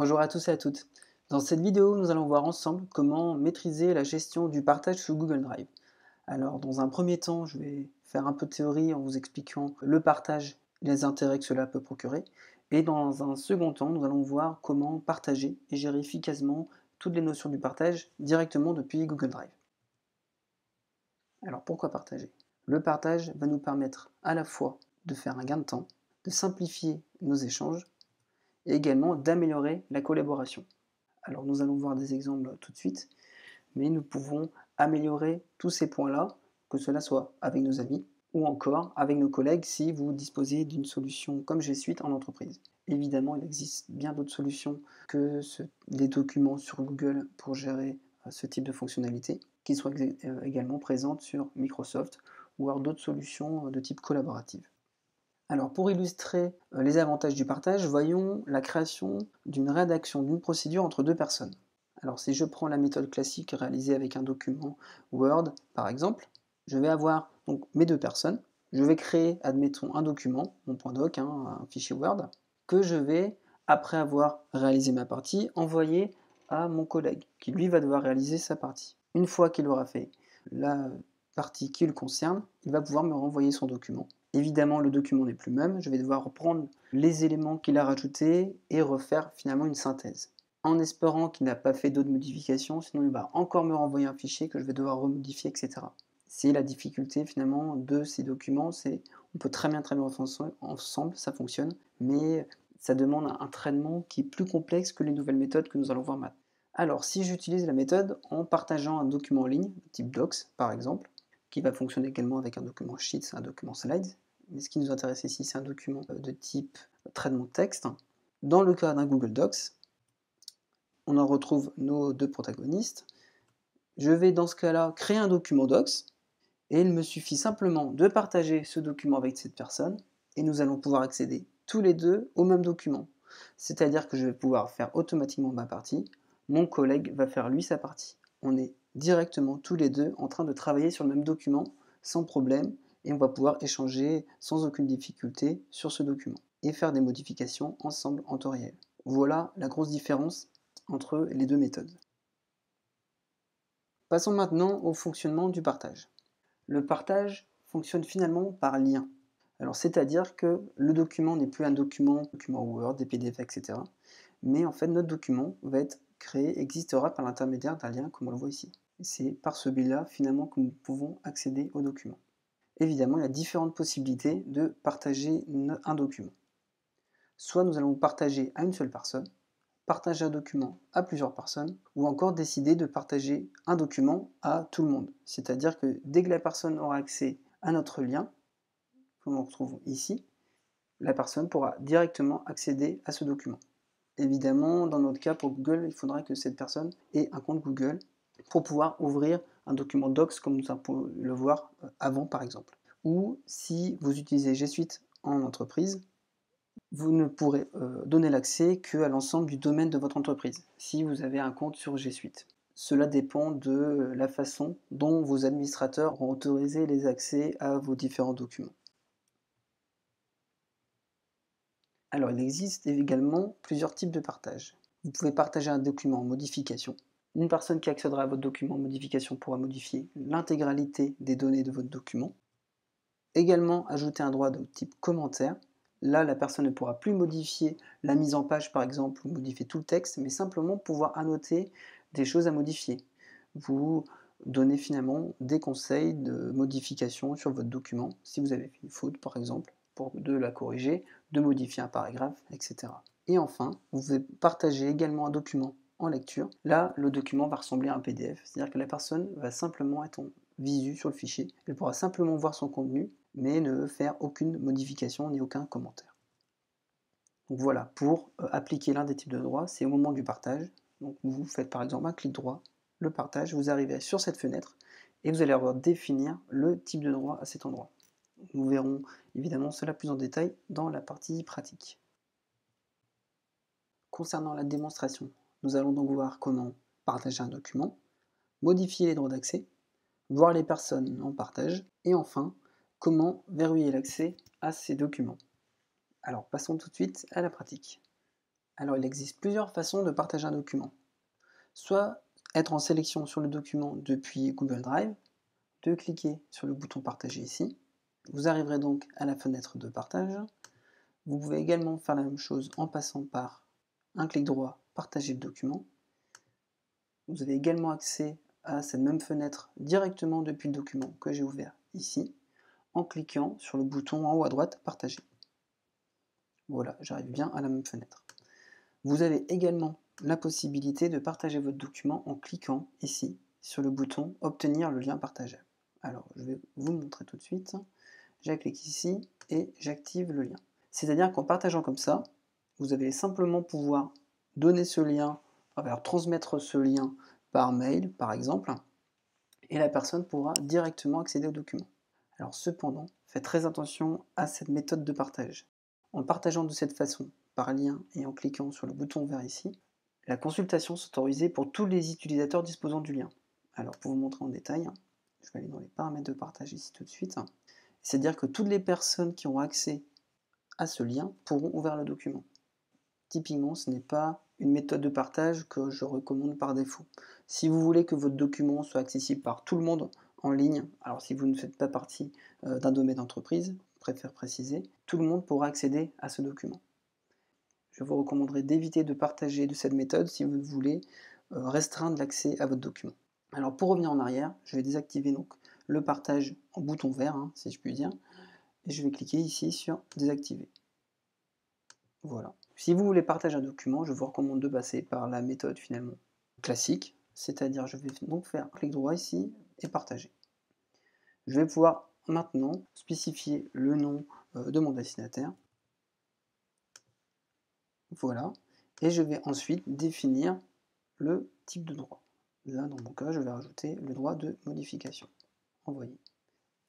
Bonjour à tous et à toutes. Dans cette vidéo, nous allons voir ensemble comment maîtriser la gestion du partage sous Google Drive. Alors, dans un premier temps, je vais faire un peu de théorie en vous expliquant le partage et les intérêts que cela peut procurer. Et dans un second temps, nous allons voir comment partager et gérer efficacement toutes les notions du partage directement depuis Google Drive. Alors, pourquoi partager? Le partage va nous permettre à la fois de faire un gain de temps, de simplifier nos échanges et également d'améliorer la collaboration. Alors nous allons voir des exemples tout de suite, mais nous pouvons améliorer tous ces points-là, que cela soit avec nos amis ou encore avec nos collègues si vous disposez d'une solution comme G Suite en entreprise. Évidemment, il existe bien d'autres solutions que les documents sur Google pour gérer ce type de fonctionnalité, qui soient également présentes sur Microsoft ou alors d'autres solutions de type collaborative. Alors pour illustrer les avantages du partage, voyons la création d'une rédaction d'une procédure entre deux personnes. Alors si je prends la méthode classique réalisée avec un document Word par exemple, je vais avoir donc mes deux personnes, je vais créer, admettons, un document, mon .doc, un fichier Word, que je vais, après avoir réalisé ma partie, envoyer à mon collègue, qui lui va devoir réaliser sa partie. Une fois qu'il aura fait la partie qui le concerne, il va pouvoir me renvoyer son document. Évidemment, le document n'est plus le même, je vais devoir reprendre les éléments qu'il a rajoutés et refaire finalement une synthèse. En espérant qu'il n'a pas fait d'autres modifications, sinon il va encore me renvoyer un fichier que je vais devoir remodifier, etc. C'est la difficulté finalement de ces documents, c'est on peut très bien travailler ensemble, ça fonctionne, mais ça demande un traitement qui est plus complexe que les nouvelles méthodes que nous allons voir maintenant. Alors, si j'utilise la méthode en partageant un document en ligne, type Docs par exemple, qui va fonctionner également avec un document Sheets, un document Slides, mais ce qui nous intéresse ici, c'est un document de type traitement de texte. Dans le cas d'un Google Docs, on en retrouve nos deux protagonistes. Je vais dans ce cas-là créer un document Docs, et il me suffit simplement de partager ce document avec cette personne, et nous allons pouvoir accéder tous les deux au même document. C'est-à-dire que je vais pouvoir faire automatiquement ma partie, mon collègue va faire lui sa partie. On est directement tous les deux en train de travailler sur le même document sans problème, et on va pouvoir échanger sans aucune difficulté sur ce document et faire des modifications ensemble en temps réel. Voilà la grosse différence entre les deux méthodes. Passons maintenant au fonctionnement du partage. Le partage fonctionne finalement par lien. Alors c'est-à-dire que le document n'est plus un document Word, des PDF, etc. Mais en fait notre document va être créé, existera par l'intermédiaire d'un lien comme on le voit ici. C'est par ce biais-là finalement que nous pouvons accéder au document. Évidemment, il y a différentes possibilités de partager un document. Soit nous allons partager à une seule personne, partager un document à plusieurs personnes, ou encore décider de partager un document à tout le monde. C'est-à-dire que dès que la personne aura accès à notre lien, que l'on retrouve ici, la personne pourra directement accéder à ce document. Évidemment, dans notre cas pour Google, il faudra que cette personne ait un compte Google pour pouvoir ouvrir un document Docs comme nous avons pu le voir avant par exemple. Ou si vous utilisez G Suite en entreprise, vous ne pourrez donner l'accès qu'à l'ensemble du domaine de votre entreprise, si vous avez un compte sur G Suite. Cela dépend de la façon dont vos administrateurs ont autorisé les accès à vos différents documents. Alors, il existe également plusieurs types de partage. Vous pouvez partager un document en modification. Une personne qui accédera à votre document en modification pourra modifier l'intégralité des données de votre document. Également, ajouter un droit de type commentaire. Là, la personne ne pourra plus modifier la mise en page, par exemple, ou modifier tout le texte, mais simplement pouvoir annoter des choses à modifier. Vous donnez finalement des conseils de modification sur votre document, si vous avez fait une faute, par exemple, pour de la corriger, de modifier un paragraphe, etc. Et enfin, vous pouvez partager également un document en lecture. Là, le document va ressembler à un PDF, c'est-à-dire que la personne va simplement être en visu sur le fichier, elle pourra simplement voir son contenu, mais ne faire aucune modification ni aucun commentaire. Donc voilà, pour appliquer l'un des types de droits, c'est au moment du partage. Donc vous faites par exemple un clic droit, le partage, vous arrivez sur cette fenêtre et vous allez avoir définir le type de droit à cet endroit. Nous verrons évidemment cela plus en détail dans la partie pratique. Concernant la démonstration, nous allons donc voir comment partager un document, modifier les droits d'accès, voir les personnes en partage, et enfin, comment verrouiller l'accès à ces documents. Alors passons tout de suite à la pratique. Alors il existe plusieurs façons de partager un document. Soit être en sélection sur le document depuis Google Drive, de cliquer sur le bouton partager ici. Vous arriverez donc à la fenêtre de partage. Vous pouvez également faire la même chose en passant par un clic droit, partager le document. Vous avez également accès à cette même fenêtre directement depuis le document que j'ai ouvert ici, en cliquant sur le bouton en haut à droite, partager. Voilà, j'arrive bien à la même fenêtre. Vous avez également la possibilité de partager votre document en cliquant ici sur le bouton obtenir le lien partageable. Alors je vais vous montrer tout de suite. Je clique ici et j'active le lien. C'est-à-dire qu'en partageant comme ça, vous allez simplement pouvoir donner ce lien, alors transmettre ce lien par mail par exemple, et la personne pourra directement accéder au document. Alors cependant, faites très attention à cette méthode de partage. En partageant de cette façon, par lien et en cliquant sur le bouton vert ici, la consultation est autorisée pour tous les utilisateurs disposant du lien. Alors pour vous montrer en détail, je vais aller dans les paramètres de partage ici tout de suite. C'est-à-dire que toutes les personnes qui ont accès à ce lien pourront ouvrir le document. Typiquement, ce n'est pas une méthode de partage que je recommande par défaut. Si vous voulez que votre document soit accessible par tout le monde en ligne, alors si vous ne faites pas partie d'un domaine d'entreprise, je préfère préciser, tout le monde pourra accéder à ce document. Je vous recommanderais d'éviter de partager de cette méthode si vous voulez restreindre l'accès à votre document. Alors pour revenir en arrière, je vais désactiver donc le partage en bouton vert, si je puis dire, et je vais cliquer ici sur désactiver. Voilà. Si vous voulez partager un document, je vous recommande de passer par la méthode finalement classique, c'est-à-dire je vais donc faire clic droit ici et partager. Je vais pouvoir maintenant spécifier le nom de mon destinataire. Voilà. Et je vais ensuite définir le type de droit. Là, dans mon cas, je vais rajouter le droit de modification. Envoyer.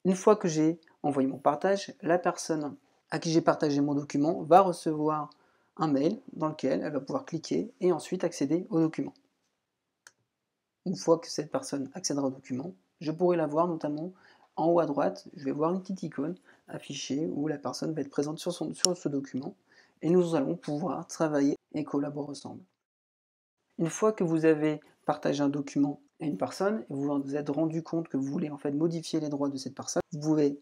Une fois que j'ai envoyé mon partage, la personne à qui j'ai partagé mon document va recevoir un mail dans lequel elle va pouvoir cliquer et ensuite accéder au document. Une fois que cette personne accédera au document, je pourrai la voir notamment en haut à droite, je vais voir une petite icône affichée où la personne va être présente sur ce document et nous allons pouvoir travailler et collaborer ensemble. Une fois que vous avez partagé un document à une personne et vous vous êtes rendu compte que vous voulez en fait modifier les droits de cette personne, vous pouvez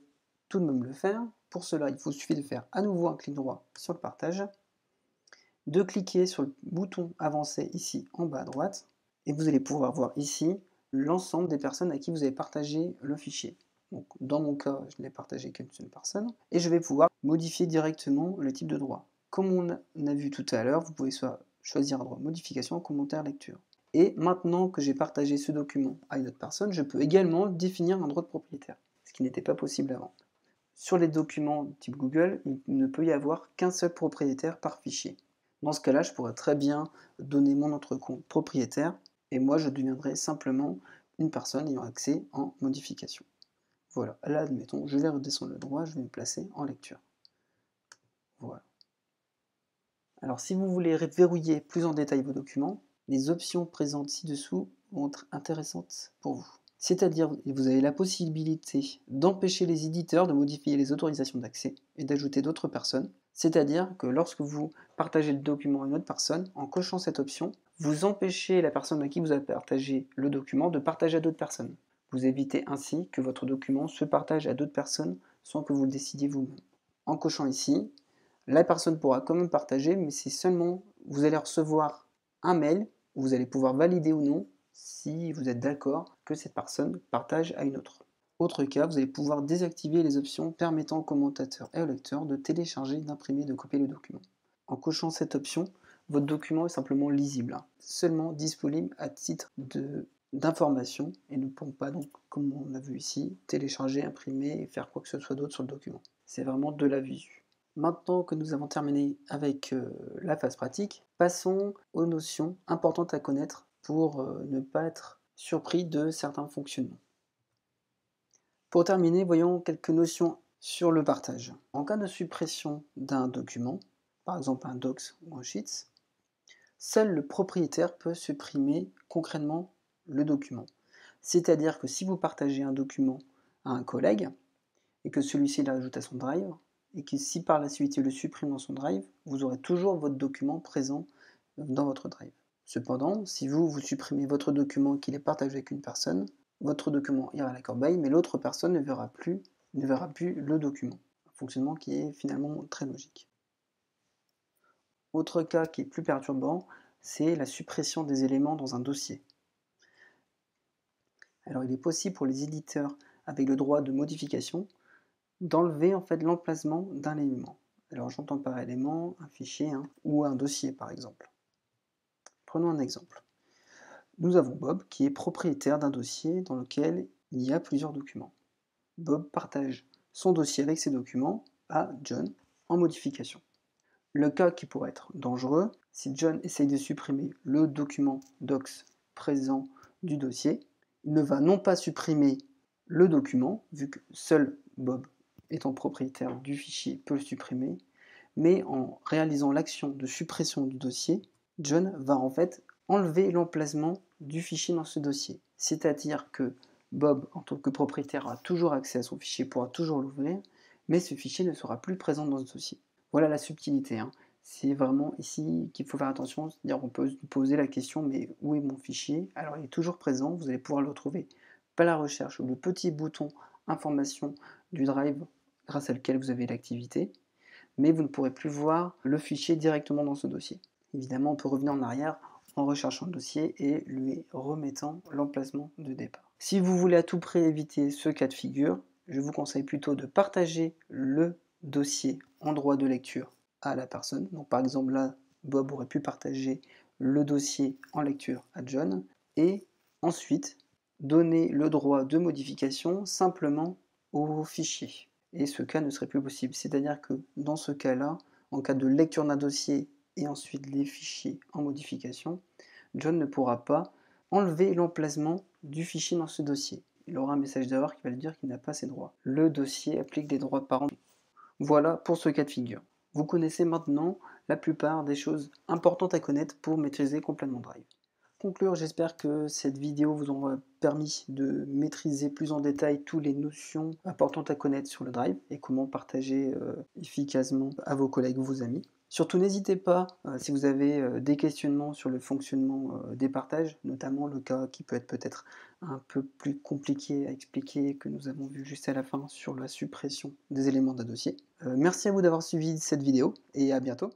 tout de même le faire. Pour cela, il vous suffit de faire à nouveau un clic droit sur le partage, de cliquer sur le bouton avancer ici en bas à droite, et vous allez pouvoir voir ici l'ensemble des personnes à qui vous avez partagé le fichier. Donc, dans mon cas, je l'ai partagé qu'à une seule personne, et je vais pouvoir modifier directement le type de droit. Comme on a vu tout à l'heure, vous pouvez soit choisir un droit modification, commentaire, lecture. Et maintenant que j'ai partagé ce document à une autre personne, je peux également définir un droit de propriétaire, ce qui n'était pas possible avant. Sur les documents type Google, il ne peut y avoir qu'un seul propriétaire par fichier. Dans ce cas-là, je pourrais très bien donner mon autre compte propriétaire et moi je deviendrai simplement une personne ayant accès en modification. Voilà, là admettons, je vais redescendre le droit, je vais me placer en lecture. Voilà. Alors si vous voulez verrouiller plus en détail vos documents, les options présentes ci-dessous vont être intéressantes pour vous. C'est-à-dire, vous avez la possibilité d'empêcher les éditeurs de modifier les autorisations d'accès et d'ajouter d'autres personnes. C'est-à-dire que lorsque vous partagez le document à une autre personne, en cochant cette option, vous empêchez la personne à qui vous avez partagé le document de partager à d'autres personnes. Vous évitez ainsi que votre document se partage à d'autres personnes sans que vous le décidiez vous-même. En cochant ici, la personne pourra quand même partager, mais c'est seulement vous allez recevoir un mail où vous allez pouvoir valider ou non si vous êtes d'accord que cette personne partage à une autre. Autre cas, vous allez pouvoir désactiver les options permettant aux commentateurs et aux lecteurs de télécharger, d'imprimer, de copier le document. En cochant cette option, votre document est simplement lisible, seulement disponible à titre d'information et ne pourront pas donc, comme on a vu ici, télécharger, imprimer et faire quoi que ce soit d'autre sur le document. C'est vraiment de la visu. Maintenant que nous avons terminé avec la phase pratique, passons aux notions importantes à connaître pour ne pas être surpris de certains fonctionnements. Pour terminer, voyons quelques notions sur le partage. En cas de suppression d'un document, par exemple un docs ou un sheets, seul le propriétaire peut supprimer concrètement le document. C'est-à-dire que si vous partagez un document à un collègue et que celui-ci l'ajoute à son drive, et que si par la suite il le supprime dans son drive, vous aurez toujours votre document présent dans votre Drive. Cependant, si vous supprimez votre document et qu'il est partagé avec une personne, votre document ira à la corbeille, mais l'autre personne ne verra plus le document. Un fonctionnement qui est finalement très logique. Autre cas qui est plus perturbant, c'est la suppression des éléments dans un dossier. Alors il est possible pour les éditeurs avec le droit de modification d'enlever en fait l'emplacement d'un élément. Alors j'entends par élément un fichier ou un dossier par exemple. Prenons un exemple. Nous avons Bob qui est propriétaire d'un dossier dans lequel il y a plusieurs documents. Bob partage son dossier avec ses documents à John en modification. Le cas qui pourrait être dangereux, si John essaye de supprimer le document docs présent du dossier, il ne va non pas supprimer le document, vu que seul Bob étant propriétaire du fichier peut le supprimer, mais en réalisant l'action de suppression du dossier, John va en fait enlever l'emplacement du fichier dans ce dossier. C'est-à-dire que Bob, en tant que propriétaire, a toujours accès à son fichier, pourra toujours l'ouvrir, mais ce fichier ne sera plus présent dans ce dossier. Voilà la subtilité. C'est vraiment ici qu'il faut faire attention, c'est-à-dire on peut se poser la question, mais où est mon fichier? Alors il est toujours présent, vous allez pouvoir le retrouver par la recherche ou le petit bouton information du Drive grâce à lequel vous avez l'activité, mais vous ne pourrez plus voir le fichier directement dans ce dossier. Évidemment, on peut revenir en arrière en recherchant le dossier et lui remettant l'emplacement de départ. Si vous voulez à tout prix éviter ce cas de figure, je vous conseille plutôt de partager le dossier en droit de lecture à la personne. Donc par exemple là, Bob aurait pu partager le dossier en lecture à John et ensuite donner le droit de modification simplement au fichier. Et ce cas ne serait plus possible. C'est-à-dire que dans ce cas-là, en cas de lecture d'un dossier et ensuite les fichiers en modification, John ne pourra pas enlever l'emplacement du fichier dans ce dossier. Il aura un message d'erreur qui va lui dire qu'il n'a pas ses droits. Le dossier applique des droits parentaux. Voilà pour ce cas de figure. Vous connaissez maintenant la plupart des choses importantes à connaître pour maîtriser complètement Drive. Pour conclure, j'espère que cette vidéo vous aura permis de maîtriser plus en détail toutes les notions importantes à connaître sur le Drive et comment partager efficacement à vos collègues ou vos amis. Surtout, n'hésitez pas, si vous avez des questionnements sur le fonctionnement des partages, notamment le cas qui peut être peut-être un peu plus compliqué à expliquer que nous avons vu juste à la fin sur la suppression des éléments d'un dossier. Merci à vous d'avoir suivi cette vidéo et à bientôt.